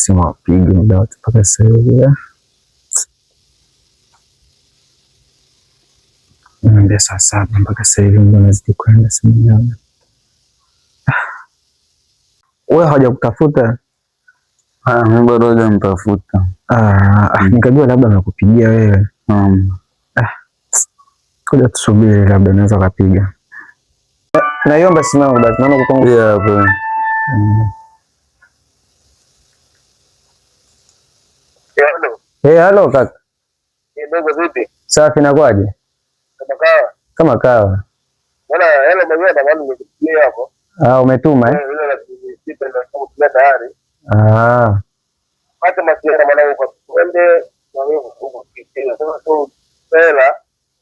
simu wapige muda wote mpaka sasa hivi. Ndio saa 7 mpaka sasa hivi ndio nazidi kwenda simu yangu. Wewe hajakutafuta? Mimi bado hajamtafuta. Nikajua labda nakupigia wewe. Kuja tusubiri labda naweza kupiga. Naiomba simu yangu basi, naona kukonga. Hapo. Hello kaka. Dogo vipi? Safi na kwaje? Kama kawa. Kama kawa. Bwana yale mwenyewe na nimekupigia hapo. Umetuma eh? Ile na sisi ndio tunakuja tayari. Hata masiara mwanangu kwa twende na wewe huko kitia. Sasa tu hela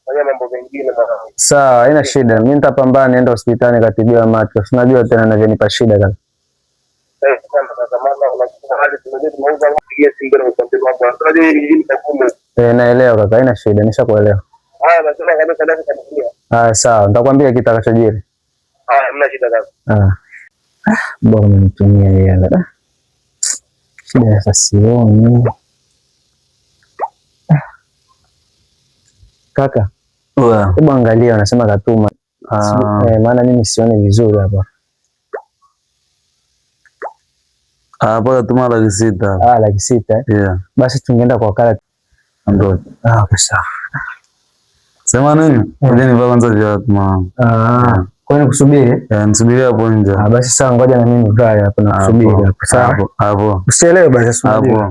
fanya mambo mengine mwanangu. Sawa, haina shida. Mimi nitapambana nienda hospitali katibiwa macho. Unajua tena ninavyonipa shida kaka. Naelewa kaka, haina shida, nishakuelewa. Sawa, nitakwambia kitakachojiri. Hamna shida kaka. Bora umenitumia hela. Shida sasa sioni. Kaka. Hebu angalia wanasema katuma. Maana mimi sioni vizuri hapa. Hapa katuma 600,000. 600,000? Yeah. Basi tungeenda kwa wakala. Ndio. Sawa. Sema nini? Ngoja nivae kwanza viatu mama. Kwa nini kusubiri? Nisubiri hapo nje. Basi sawa, ngoja na mimi nivae hapo na kusubiri hapo. Sawa. Hapo. Usielewe basi subiri. Hapo.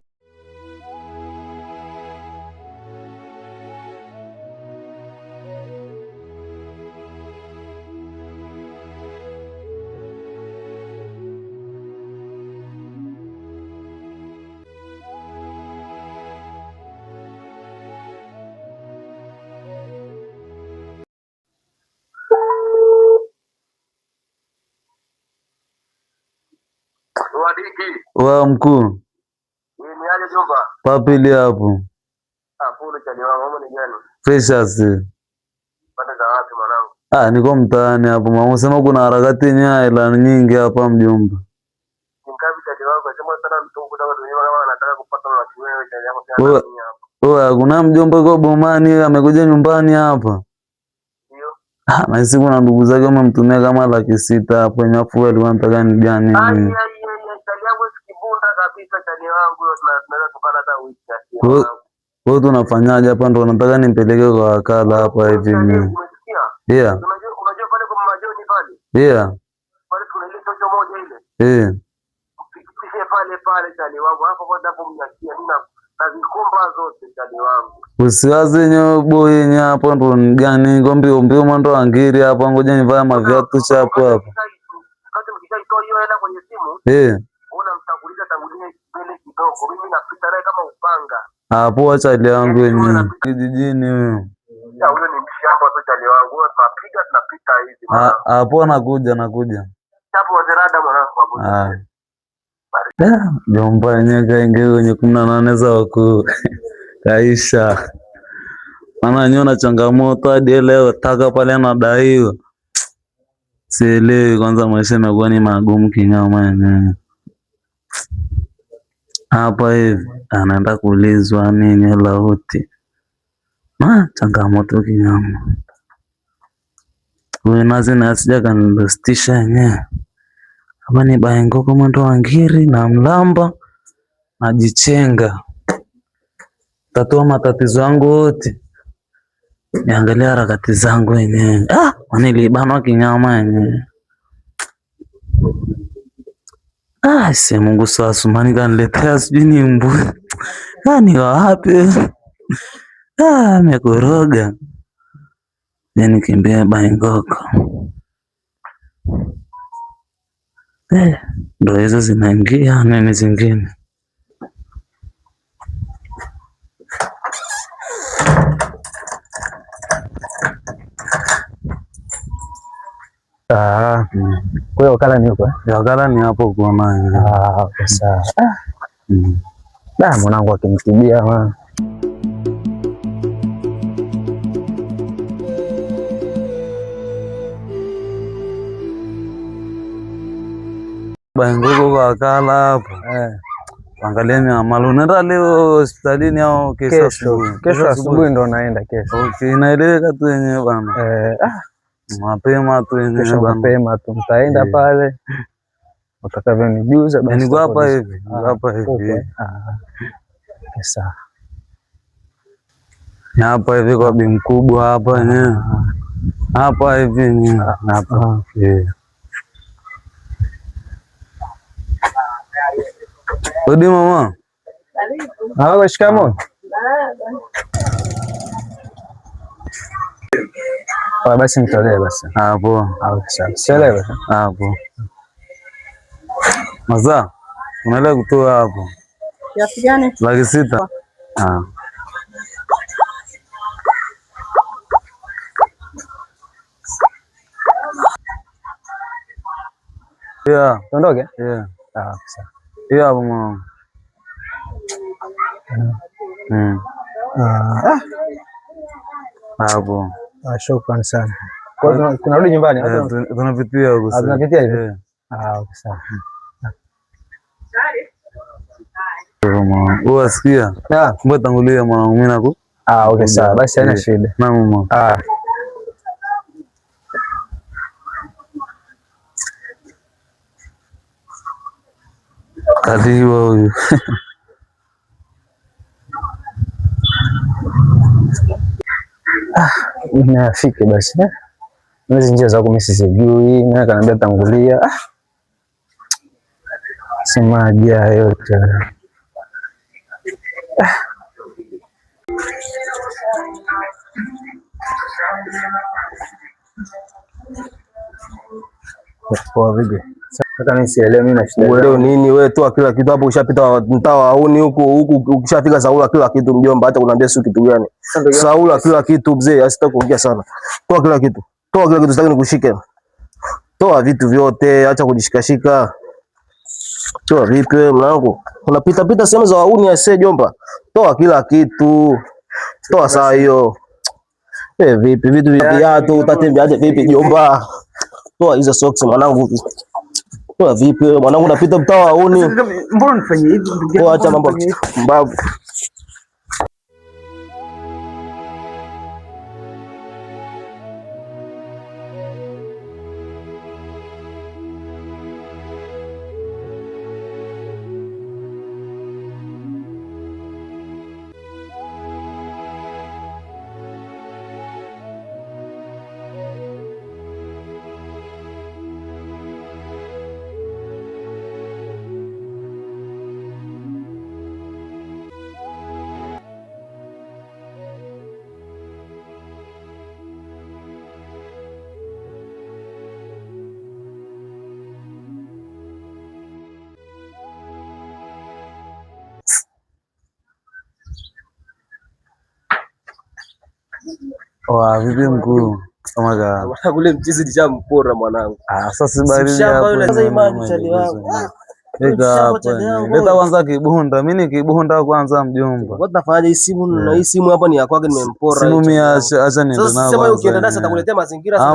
Wa mkuu. Ni aje jomba? Papili hapo. Pole chali wangu, mama ni gani? Precious. Pande za wapi mwanangu? Niko mtaani hapo. Mama sema kuna harakati nyingi hapa mjomba. Ngapi chali wangu? Sema sana mtu kutoka dunia kama anataka kupata na kiwewe chali yako pia hapa. Kuna mjomba yuko bomani amekuja nyumbani hapa. Ndio. Na siku na ndugu zake wamemtumia kama 600,000 hapo nyafu alikuwa anataka ni gani? Wewe tunafanyaje hapa? Ndo nataka nimpeleke kwa wakala hapa hivi mimi. Yeah. Unajua pale kwa majoni pale? Yeah. Pale kuna ile chocho moja ile. Ukifikishe pale chali wangu hapo kwa hapo mnasikia nina na vikomba zote chali wangu. Usiwaze nyobo yenye hapo ndo gani ngombe ombeo mwendo angiri hapo, ngoja nivae maviatu chapo hapo. Kati mkishaitoa hiyo hela kwenye simu. Unamtanguliza mbele kidogo. Mimi napita naye kama upanga. Hapo chali wangu yenyewe. Kijijini huyo. Huyo ni mshamba tu chali wangu. Tunapita hivi. Hapo nakuja. Hapo wazerada mwanangu. Jomba yenyewe kaingia kwenye 18 za wakuu. Kaisha. Maana niona changamoto hadi leo taka pale anadaiwa. Sielewi kwanza maisha yamekuwa ni magumu kinyama yenyewe. Hapa hivi anaenda kuulizwa nini lauti. Changamoto kinyama. Huyu nazi na asija kanilostisha yenyewe. Hapa ni baingoko mwendo wa ngiri na mlamba najichenga. Tatua matatizo yangu yote. Niangalia harakati zangu yenyewe. Nilibanwa kinyama yenyewe. Si Mungu sawa sumani kaniletea sijui ni mbu. Ni wapi? Amekoroga. Yaani kimbia baingoko. Ndo hizo zinaingia nini zingine. Kwa hiyo wakala ni huko? Wakala ni hapo kwa naye. Okay, sawa. Mwanangu akinitibia Baingoko kwa wakala hapo. Angalieni mama, unaenda leo hospitalini au kesho asubuhi? Kesho asubuhi ndo naenda kesho. Okay, inaeleweka tu yenyewe bana. Mapema tu yenyewe bana. Mapema tu mtaenda pale. Utakavyonijuza basi. Niko hapa hivi. Hapa hivi. Sawa. Hapa hivi kwa bi mkubwa hapa yenyewe. Hapa hivi ni hapa. Odi mama. Halo, shikamoo. Basi nitolee basi. Hapo. Sawa. Sielewe. Hapo. Maza, unaenda kutoa hapo. Kiasi gani? 600. Yeah. Tuondoke? Yeah. Sawa. Yeah, hapo mama. Hapo. Shukrani sana. Kwa hiyo tunarudi nyumbani. Tunapitia huko sasa. Tunapitia hivi. Sawa. Unasikia? Mbona tangulia mwanangu nako? Okay, sawa. Basi haina shida. Na mama. Kaliwa huyu. Nafike basi. Hizi njia za kumisi sijui, na kaniambia tangulia. Semaji yote. Kwa vipi? Sasa mimi sielewi, mimi na shida. Wewe nini wewe, toa kila kitu hapo, ushapita mtaa wa Auni huku ukishafika Saula kila kitu mjomba, hata kunaambia sio kitu gani. Saula kila kitu mzee, asitaki kuongea sana. Toa kila kitu. Sitaki nikushike. Toa vitu vyote, acha kujishikashika. Toa vipi wewe mlango? Unapita sehemu za Auni ase jomba. Toa kila kitu. Toa saa hiyo. Vipi vitu vya viatu utatembeaje vipi jomba? Toa hizo socks mwanangu. Toa vipi wewe mwanangu, unapita mtaa wa Auni. Mbona unafanya hivi ndugu yangu? Acha mambo mbavu. Vipi mkuu? Mwanangu ule mchizi nishampora mwanangu. Sasa baridi hapo. Sasa imani chali wangu. Leta kwanza kibunda. Mimi ni kibunda kwanza mjomba. What nafanyaje hii simu na hii simu hapa ni ya kwake, nimempora. Simu mimi acha niende nayo. Sasa sema ukienda nasa atakuletea mazingira sasa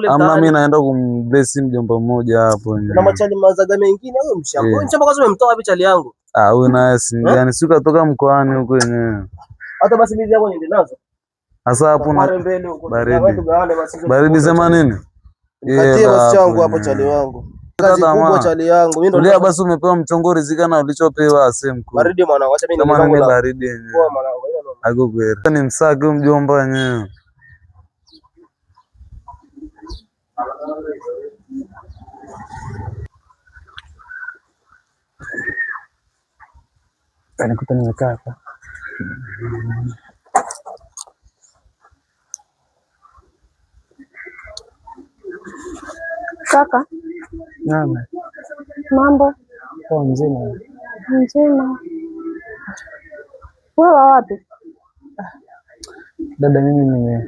amna mimi naenda kumbless mjomba mmoja hapo. Na machali mazaga mengine wewe mshamba. Wewe mshamba kwanza umemtoa wapi chali yangu? Huyu naye si gani? Si katoka mkoani huko yenyewe. Hata basi mimi hapo niende nazo. Sasa hapo na baridi sema nini? Katie basi changu hapo chali wangu. Kazi kubwa chali yangu. Mimi ndo basi umepewa mchongo rizika na ulichopewa asem kuu. Baridi mwanangu, acha mimi niende zangu baridi yenyewe. Poa mwanangu, haiko kweli. Ni msaki mjomba wenyewe. Kanikuta nimekaa hapa. Kaka. Naam. Mambo? Poa mzima. Mzima. Wewe wapi? Dada, mimi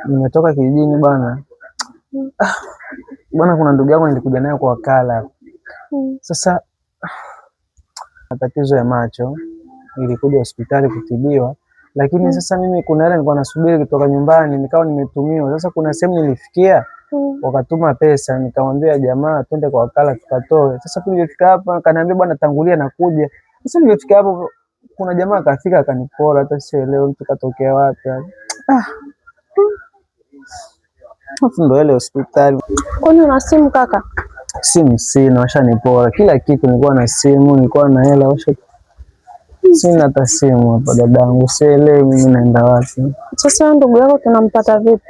nimetoka kijijini bwana. Bwana, kuna ndugu yangu nilikuja naye kwa wakala. Sasa matatizo ya macho, nilikuja hospitali kutibiwa, lakini sasa mimi kuna yale nilikuwa nasubiri kutoka nyumbani, nikawa nimetumiwa. Sasa kuna sehemu nilifikia, wakatuma pesa, nikamwambia jamaa twende kwa wakala tukatoe. Sasa tulifika hapa akaniambia bwana tangulia nakuja. Sasa nilifika hapo kuna jamaa akafika akanipora, hata sielewi mtu katokea wapi. Ndo ile hospitali. Kwani una simu kaka? Simu sina, washanipora kila kitu. Nilikuwa na simu, nilikuwa na hela, sina hata simu hapa dadangu, sielewi mimi naenda wapi. Sasa ndugu yako tunampata vipi?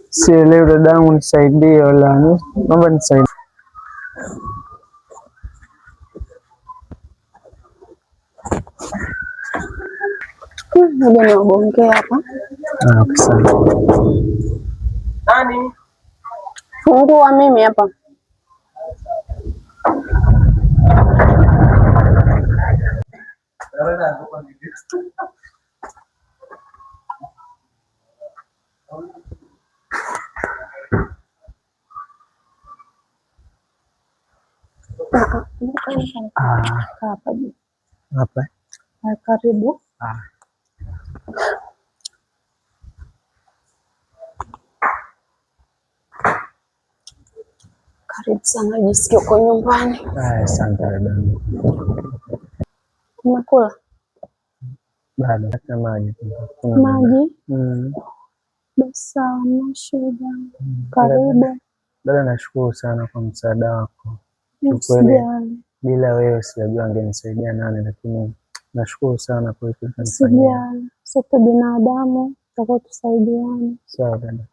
Sielewi dadangu, nisaidie wala naomba nisaidie. Ngoja niogongee hapa. Asante. Nani? Fungua mimi hapa. Hapa. Karibu. Karibu sana, jisikie uko nyumbani. Asante dadangu. Umekula? Bado hata maji. Maji? Basi na shida. Karibu. Dada, nashukuru sana kwa msaada wako. Usijali. Bila wewe sijajua angenisaidia nani, lakini nashukuru sana kwa hiyo. Usijali. Sote binadamu, tutakuwa tusaidiane. Sawa dada.